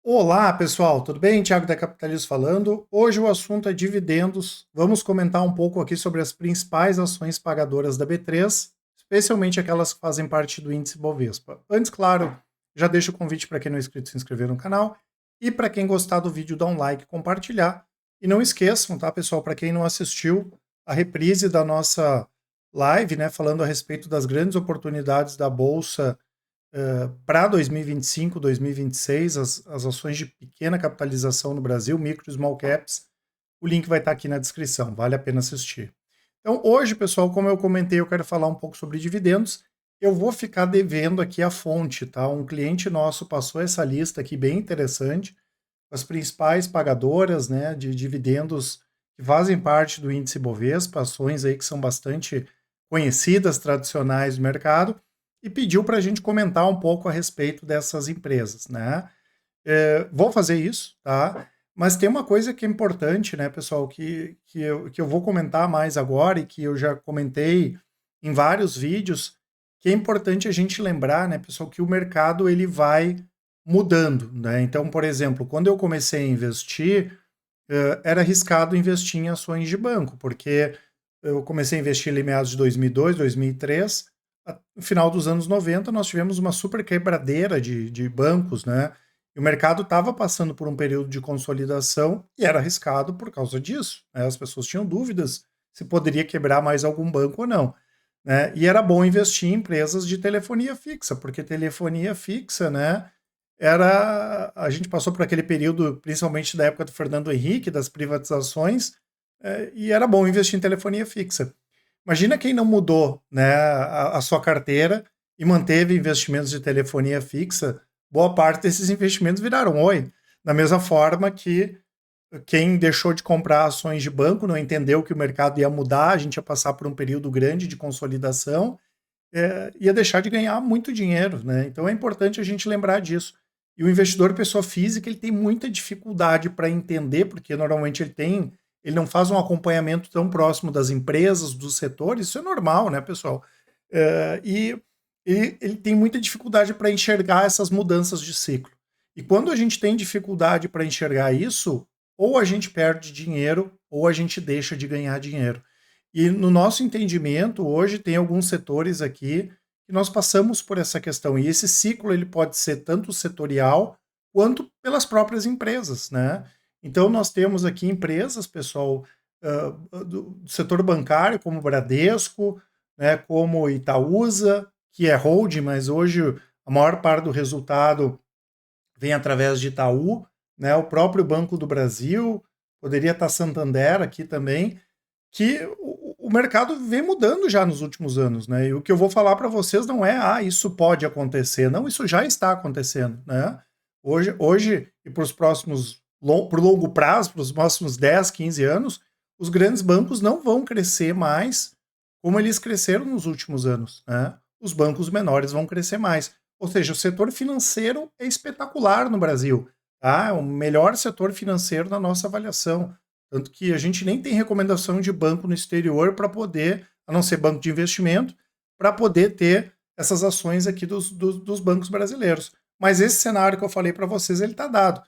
Olá, pessoal, tudo bem? Thiago da Capitalismo falando. Hoje o assunto é dividendos. Vamos comentar um pouco aqui sobre as principais ações pagadoras da B3, especialmente aquelas que fazem parte do índice Bovespa. Antes, claro, já deixo o convite para quem não é inscrito se inscrever no canal e para quem gostar do vídeo dar um like e compartilhar. E não esqueçam, tá, pessoal, para quem não assistiu a reprise da nossa live, né, falando a respeito das grandes oportunidades da bolsa para 2025, 2026, as ações de pequena capitalização no Brasil, micro e small caps, o link vai estar aqui na descrição, vale a pena assistir. Então, hoje, pessoal, como eu comentei, eu quero falar um pouco sobre dividendos. Eu vou ficar devendo aqui a fonte, tá? Um cliente nosso passou essa lista aqui bem interessante, as principais pagadoras, né, de dividendos que fazem parte do índice Bovespa, ações aí que são bastante conhecidas, tradicionais do mercado, e pediu para a gente comentar um pouco a respeito dessas empresas, né? Vou fazer isso, tá? Mas tem uma coisa que é importante, né, pessoal, que eu vou comentar mais agora e que eu já comentei em vários vídeos, que é importante a gente lembrar, né, pessoal, que o mercado ele vai mudando, né? Então, por exemplo, quando eu comecei a investir, era arriscado investir em ações de banco, porque eu comecei a investir ali em meados de 2002, 2003, no final dos anos 90, nós tivemos uma super quebradeira de bancos, né? E o mercado estava passando por um período de consolidação e era arriscado por causa disso, né? As pessoas tinham dúvidas se poderia quebrar mais algum banco ou não, né? E era bom investir em empresas de telefonia fixa, porque telefonia fixa, né? A gente passou por aquele período, principalmente da época do Fernando Henrique, das privatizações, e era bom investir em telefonia fixa. Imagina quem não mudou, né, a sua carteira e manteve investimentos de telefonia fixa, boa parte desses investimentos viraram oi. Da mesma forma que quem deixou de comprar ações de banco não entendeu que o mercado ia mudar, a gente ia passar por um período grande de consolidação, ia deixar de ganhar muito dinheiro, né? Então é importante a gente lembrar disso. E o investidor pessoa física, ele tem muita dificuldade para entender, porque normalmente ele não faz um acompanhamento tão próximo das empresas, dos setores, isso é normal, né, pessoal? E ele tem muita dificuldade para enxergar essas mudanças de ciclo. E quando a gente tem dificuldade para enxergar isso, ou a gente perde dinheiro, ou a gente deixa de ganhar dinheiro. E no nosso entendimento, hoje tem alguns setores aqui que nós passamos por essa questão. E esse ciclo ele pode ser tanto setorial quanto pelas próprias empresas, né? Então nós temos aqui empresas, pessoal, do setor bancário, como Bradesco, né, como Itaúsa, que é holding, mas hoje a maior parte do resultado vem através de Itaú, né? O próprio Banco do Brasil, poderia estar Santander aqui também, que o mercado vem mudando já nos últimos anos, né? E o que eu vou falar para vocês não é, isso pode acontecer, não, isso já está acontecendo, né? Hoje e para os próximos, por longo prazo, para os próximos 10, 15 anos, os grandes bancos não vão crescer mais como eles cresceram nos últimos anos, né? Os bancos menores vão crescer mais. Ou seja, o setor financeiro é espetacular no Brasil, tá? É o melhor setor financeiro na nossa avaliação. Tanto que a gente nem tem recomendação de banco no exterior para poder, a não ser banco de investimento, para poder ter essas ações aqui dos bancos brasileiros. Mas esse cenário que eu falei para vocês, ele está dado.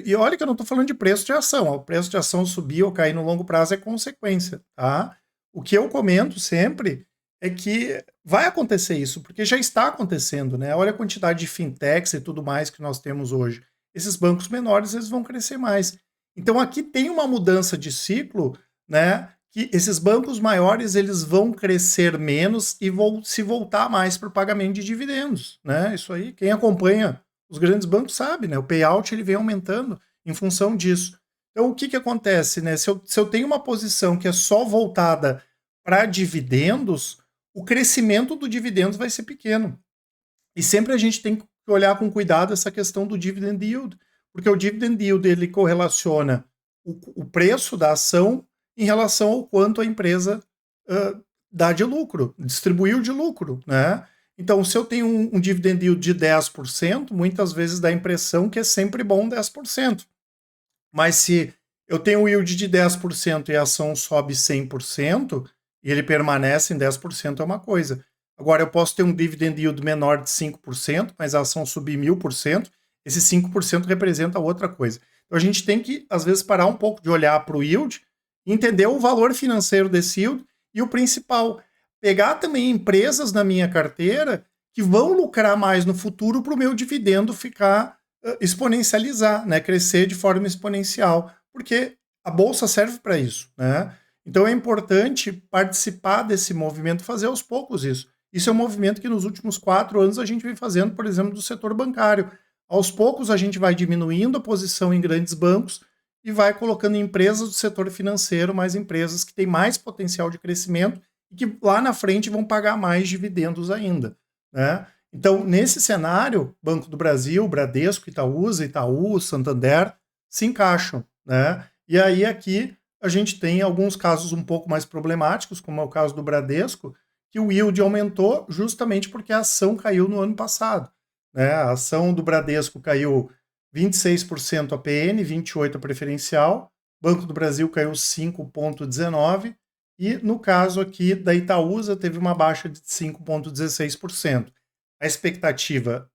E olha que eu não estou falando de preço de ação. O preço de ação subir ou cair no longo prazo é consequência, tá? O que eu comento sempre é que vai acontecer isso, porque já está acontecendo, né? Olha a quantidade de fintechs e tudo mais que nós temos hoje. Esses bancos menores, eles vão crescer mais. Então aqui tem uma mudança de ciclo, né? Que esses bancos maiores eles vão crescer menos e vão se voltar mais para o pagamento de dividendos, né? Isso aí, quem acompanha os grandes bancos sabe, né? O payout ele vem aumentando em função disso. Então o que que acontece, né? Se eu tenho uma posição que é só voltada para dividendos, o crescimento do dividendos vai ser pequeno. E sempre a gente tem que olhar com cuidado essa questão do dividend yield, porque o dividend yield ele correlaciona o preço da ação em relação ao quanto a empresa dá de lucro, distribuiu de lucro, né? Então, se eu tenho um dividend yield de 10%, muitas vezes dá a impressão que é sempre bom 10%. Mas se eu tenho um yield de 10% e a ação sobe 100% e ele permanece em 10% é uma coisa. Agora, eu posso ter um dividend yield menor de 5%, mas a ação subir 1000%, esse 5% representa outra coisa. Então a gente tem que, às vezes, parar um pouco de olhar para o yield, entender o valor financeiro desse yield e o principal, pegar também empresas na minha carteira que vão lucrar mais no futuro para o meu dividendo ficar exponencializar, né? Crescer de forma exponencial, porque a bolsa serve para isso, né? Então é importante participar desse movimento, fazer aos poucos isso. Isso é um movimento que nos últimos 4 anos a gente vem fazendo, por exemplo, do setor bancário. Aos poucos a gente vai diminuindo a posição em grandes bancos e vai colocando empresas do setor financeiro, mais empresas que têm mais potencial de crescimento e que lá na frente vão pagar mais dividendos ainda, né? Então, nesse cenário, Banco do Brasil, Bradesco, Itaúsa, Itaú, Santander se encaixam, né? E aí aqui a gente tem alguns casos um pouco mais problemáticos, como é o caso do Bradesco, que o yield aumentou justamente porque a ação caiu no ano passado, né? A ação do Bradesco caiu 26% a PN, 28% a preferencial, Banco do Brasil caiu 5,19%, e no caso aqui da Itaúsa teve uma baixa de 5,16%. A expectativa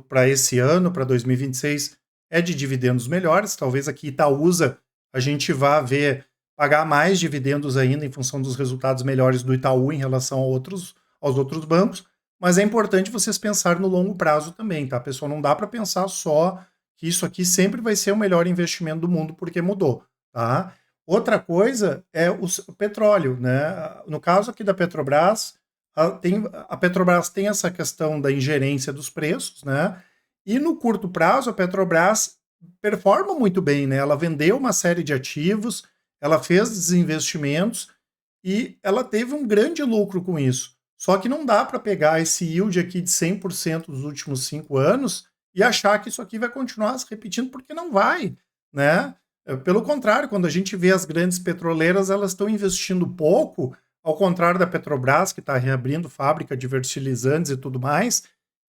para esse ano, para 2026, é de dividendos melhores. Talvez aqui Itaúsa a gente vá ver pagar mais dividendos ainda em função dos resultados melhores do Itaú em relação aos outros bancos. Mas é importante vocês pensarem no longo prazo também, tá, pessoal? Não dá para pensar só que isso aqui sempre vai ser o melhor investimento do mundo porque mudou, tá? Outra coisa é o petróleo, né? No caso aqui da Petrobras, a Petrobras tem essa questão da ingerência dos preços, né? E no curto prazo, a Petrobras performa muito bem, né? Ela vendeu uma série de ativos, ela fez desinvestimentos e ela teve um grande lucro com isso. Só que não dá para pegar esse yield aqui de 100% dos últimos 5 anos e achar que isso aqui vai continuar se repetindo, porque não vai, né? Pelo contrário, quando a gente vê as grandes petroleiras, elas estão investindo pouco, ao contrário da Petrobras, que está reabrindo fábrica de fertilizantes e tudo mais,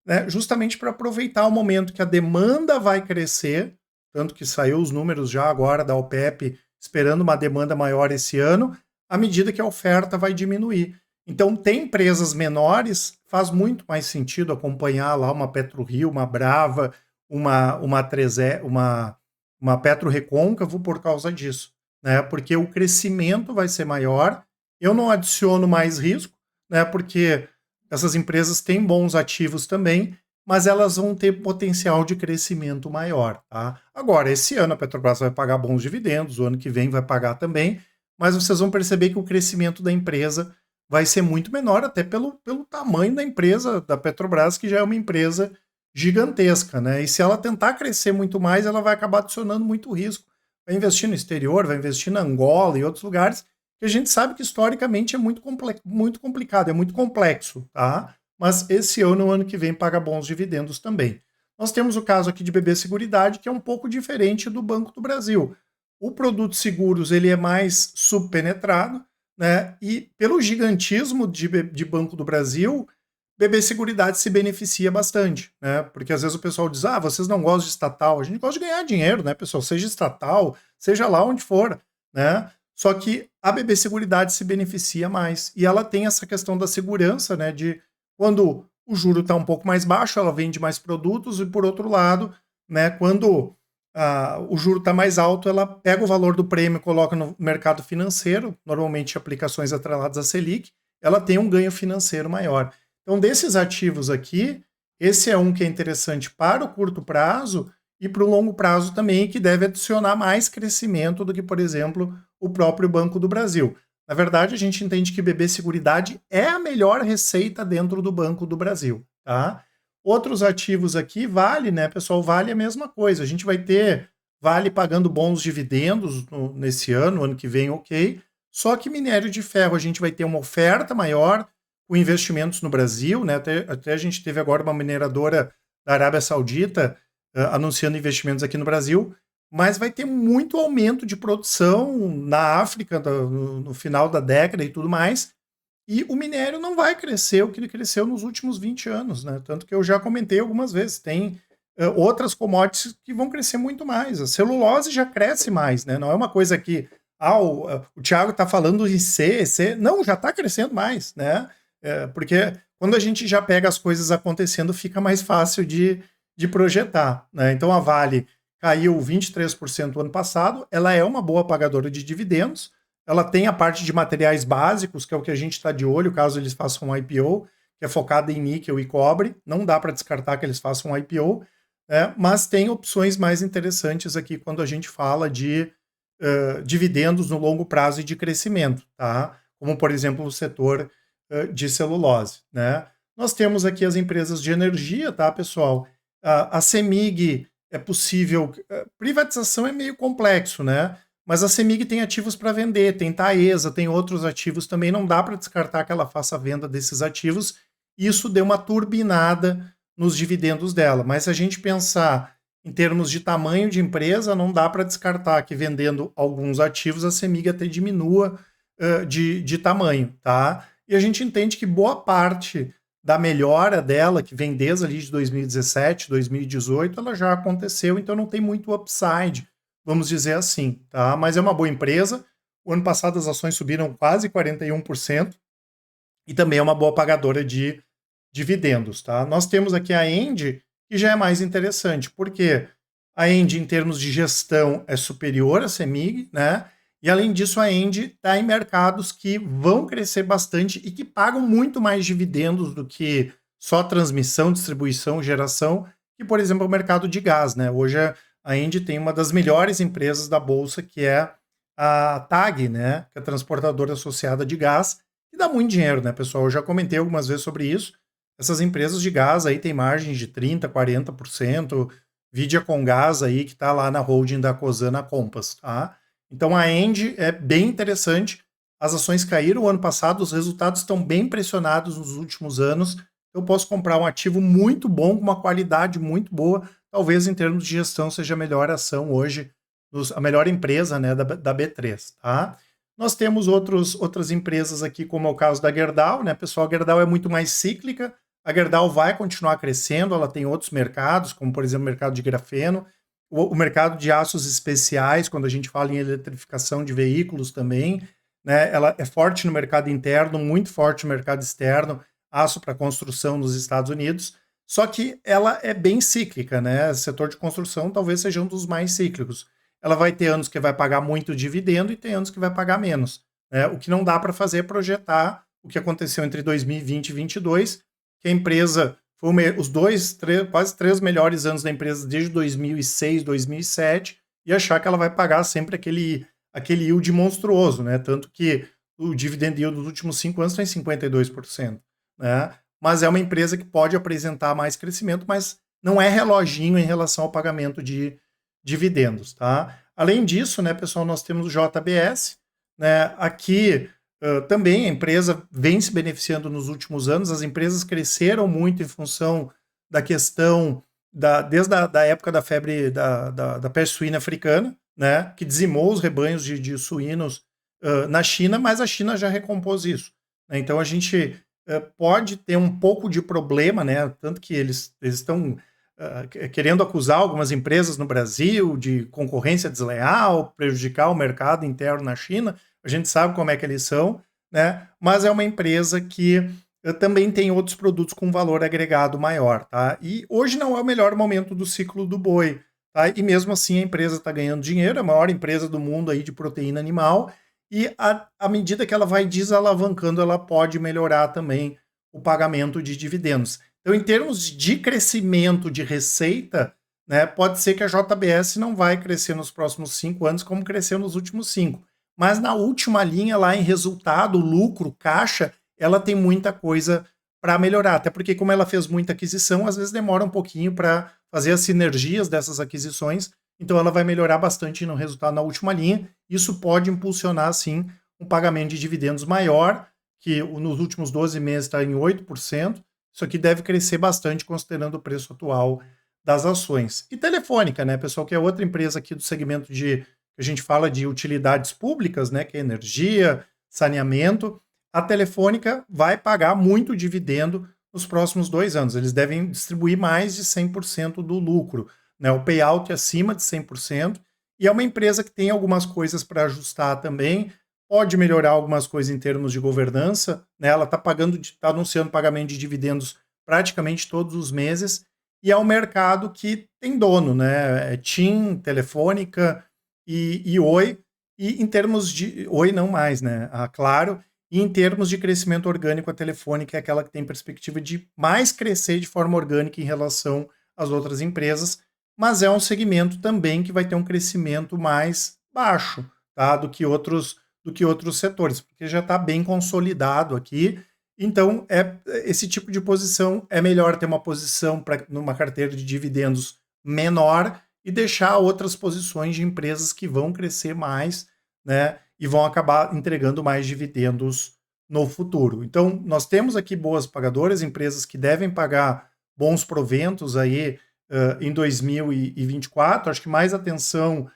né, justamente para aproveitar o momento que a demanda vai crescer, tanto que saiu os números já agora da OPEP, esperando uma demanda maior esse ano, à medida que a oferta vai diminuir. Então, tem empresas menores, faz muito mais sentido acompanhar lá uma PetroRio, uma Brava, uma PetroRecôncavo por causa disso, né? Porque o crescimento vai ser maior. Eu não adiciono mais risco, né? Porque essas empresas têm bons ativos também, mas elas vão ter potencial de crescimento maior, tá? Agora, esse ano a Petrobras vai pagar bons dividendos, o ano que vem vai pagar também, mas vocês vão perceber que o crescimento da empresa vai ser muito menor, até pelo tamanho da empresa, da Petrobras, que já é uma empresa gigantesca, né? E se ela tentar crescer muito mais, ela vai acabar adicionando muito risco. Vai investir no exterior, vai investir na Angola e outros lugares, que a gente sabe que historicamente é muito complicado, é muito complexo, tá? Mas esse ano que vem, paga bons dividendos também. Nós temos o caso aqui de BB Seguridade, que é um pouco diferente do Banco do Brasil. O produto seguros ele é mais subpenetrado, né? E pelo gigantismo de Banco do Brasil, BB Seguridade se beneficia bastante, né? Porque às vezes o pessoal diz, vocês não gostam de estatal. A gente gosta de ganhar dinheiro, né, pessoal? Seja estatal, seja lá onde for, né? Só que a BB Seguridade se beneficia mais. E ela tem essa questão da segurança, né? De quando o juro está um pouco mais baixo, ela vende mais produtos, e por outro lado, né, quando o juro está mais alto, ela pega o valor do prêmio e coloca no mercado financeiro, normalmente aplicações atreladas à Selic, ela tem um ganho financeiro maior. Então, desses ativos aqui, esse é um que é interessante para o curto prazo e para o longo prazo também, que deve adicionar mais crescimento do que, por exemplo, o próprio Banco do Brasil. Na verdade, a gente entende que BB Seguridade é a melhor receita dentro do Banco do Brasil, tá? Outros ativos aqui, Vale, né, pessoal? Vale a mesma coisa. A gente vai ter Vale pagando bons dividendos nesse ano que vem, ok. Só que minério de ferro, a gente vai ter uma oferta maior com investimentos no Brasil, né? Até a gente teve agora uma mineradora da Arábia Saudita anunciando investimentos aqui no Brasil, mas vai ter muito aumento de produção na África no final da década e tudo mais, e o minério não vai crescer o que ele cresceu nos últimos 20 anos, né? Tanto que eu já comentei algumas vezes, tem outras commodities que vão crescer muito mais. A celulose já cresce mais, né? Não é uma coisa que o Thiago está falando em C, não, já está crescendo mais, né? Porque quando a gente já pega as coisas acontecendo, fica mais fácil de de projetar, né? Então a Vale caiu 23% ano passado, ela é uma boa pagadora de dividendos, ela tem a parte de materiais básicos, que é o que a gente está de olho, caso eles façam um IPO, que é focada em níquel e cobre, não dá para descartar que eles façam um IPO, né? Mas tem opções mais interessantes aqui quando a gente fala de dividendos no longo prazo e de crescimento, tá? Como, por exemplo, o setor de celulose, né? Nós temos aqui as empresas de energia, tá, pessoal? A CEMIG é possível. Privatização é meio complexo, né? Mas a CEMIG tem ativos para vender, tem Taesa, tem outros ativos também. Não dá para descartar que ela faça a venda desses ativos. Isso deu uma turbinada nos dividendos dela. Mas se a gente pensar em termos de tamanho de empresa, não dá para descartar que vendendo alguns ativos a CEMIG até diminua de tamanho, tá? E a gente entende que boa parte da melhora dela, que vem desde ali de 2017, 2018, ela já aconteceu, então não tem muito upside, vamos dizer assim, tá? Mas é uma boa empresa. O ano passado as ações subiram quase 41% e também é uma boa pagadora de dividendos, tá? Nós temos aqui a Engie, que já é mais interessante, porque a Engie, em termos de gestão, é superior à CEMIG, né? E além disso, a Engie está em mercados que vão crescer bastante e que pagam muito mais dividendos do que só transmissão, distribuição, geração, que, por exemplo, o mercado de gás, né? Hoje a Engie tem uma das melhores empresas da bolsa, que é a TAG, né? Que é a transportadora associada de gás, que dá muito dinheiro, né, pessoal? Eu já comentei algumas vezes sobre isso. Essas empresas de gás aí têm margens de 30%, 40%. Vidia com gás aí, que está lá na holding da Cosana Compass, tá? Então a Engie é bem interessante. As ações caíram o ano passado, os resultados estão bem pressionados nos últimos anos. Eu posso comprar um ativo muito bom, com uma qualidade muito boa. Talvez em termos de gestão seja a melhor ação hoje, a melhor empresa, né, da B3, tá? Nós temos outras empresas aqui, como é o caso da Gerdau, né, pessoal? A Gerdau é muito mais cíclica. A Gerdau vai continuar crescendo, ela tem outros mercados, como por exemplo o mercado de grafeno, o mercado de aços especiais, quando a gente fala em eletrificação de veículos também, né? Ela é forte no mercado interno, muito forte no mercado externo, aço para construção nos Estados Unidos, só que ela é bem cíclica, né? O setor de construção talvez seja um dos mais cíclicos. Ela vai ter anos que vai pagar muito dividendo e tem anos que vai pagar menos, né? O que não dá para fazer é projetar o que aconteceu entre 2020 e 2022, que a empresa foi os quase três melhores anos da empresa desde 2006, 2007, e achar que ela vai pagar sempre aquele yield monstruoso, né? Tanto que o dividend yield dos últimos 5 anos está em 52%, né? Mas é uma empresa que pode apresentar mais crescimento, mas não é reloginho em relação ao pagamento de dividendos, tá? Além disso, né, pessoal, nós temos o JBS, né? Aqui também a empresa vem se beneficiando nos últimos anos, as empresas cresceram muito em função da questão desde a época da febre da peste suína africana, né, que dizimou os rebanhos de suínos na China, mas a China já recompôs isso, né? Então a gente pode ter um pouco de problema, né, tanto que eles estão querendo acusar algumas empresas no Brasil de concorrência desleal, prejudicar o mercado interno na China. A gente sabe como é que eles são, né? Mas é uma empresa que também tem outros produtos com valor agregado maior, tá? E hoje não é o melhor momento do ciclo do boi, tá? E mesmo assim a empresa está ganhando dinheiro, é a maior empresa do mundo aí de proteína animal, e à medida que ela vai desalavancando, ela pode melhorar também o pagamento de dividendos. Então, em termos de crescimento de receita, né, pode ser que a JBS não vai crescer nos próximos 5 anos como cresceu nos últimos 5. Mas na última linha, lá em resultado, lucro, caixa, ela tem muita coisa para melhorar. Até porque, como ela fez muita aquisição, às vezes demora um pouquinho para fazer as sinergias dessas aquisições. Então, ela vai melhorar bastante no resultado na última linha. Isso pode impulsionar, sim, um pagamento de dividendos maior, que nos últimos 12 meses está em 8%. Isso aqui deve crescer bastante considerando o preço atual das ações. E Telefônica, né, pessoal, que é outra empresa aqui do segmento que a gente fala de utilidades públicas, né, que é energia, saneamento. A Telefônica vai pagar muito dividendo nos próximos 2 anos. Eles devem distribuir mais de 100% do lucro, né, o payout é acima de 100%, e é uma empresa que tem algumas coisas para ajustar também, pode melhorar algumas coisas em termos de governança, né? Ela está anunciando pagamento de dividendos praticamente todos os meses, e é um mercado que tem dono, né? É TIM, Telefônica e Oi, e em termos de... Oi não mais, né? A Claro, e em termos de crescimento orgânico, a Telefônica é aquela que tem perspectiva de mais crescer de forma orgânica em relação às outras empresas, mas é um segmento também que vai ter um crescimento mais baixo, tá? Do que outros setores, porque já está bem consolidado aqui. Então, esse tipo de posição é melhor ter uma posição numa carteira de dividendos menor e deixar outras posições de empresas que vão crescer mais, né? E vão acabar entregando mais dividendos no futuro. Então, nós temos aqui boas pagadoras, empresas que devem pagar bons proventos aí em 2024. Acho que mais atenção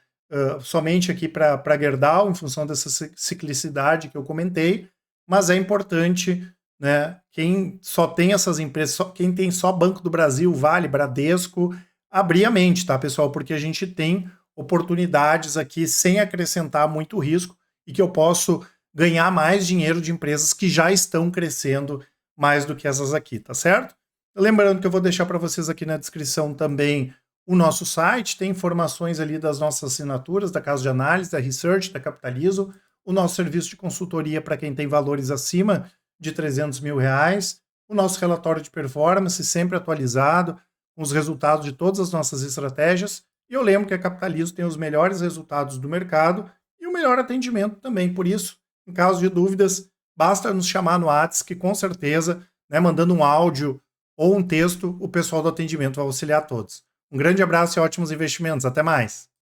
somente aqui para a Gerdau, em função dessa ciclicidade que eu comentei, mas é importante, né, quem só tem essas empresas, quem tem só Banco do Brasil, Vale, Bradesco, abrir a mente, tá, pessoal? Porque a gente tem oportunidades aqui sem acrescentar muito risco e que eu posso ganhar mais dinheiro de empresas que já estão crescendo mais do que essas aqui, tá certo? Lembrando que eu vou deixar para vocês aqui na descrição também o nosso site, tem informações ali das nossas assinaturas, da Casa de Análise, da Research, da Capitalizo, o nosso serviço de consultoria para quem tem valores acima de 300 mil reais, o nosso relatório de performance sempre atualizado, com os resultados de todas as nossas estratégias. E eu lembro que a Capitalizo tem os melhores resultados do mercado e o melhor atendimento também. Por isso, em caso de dúvidas, basta nos chamar no WhatsApp, que com certeza, né, mandando um áudio ou um texto, o pessoal do atendimento vai auxiliar todos. Um grande abraço e ótimos investimentos. Até mais!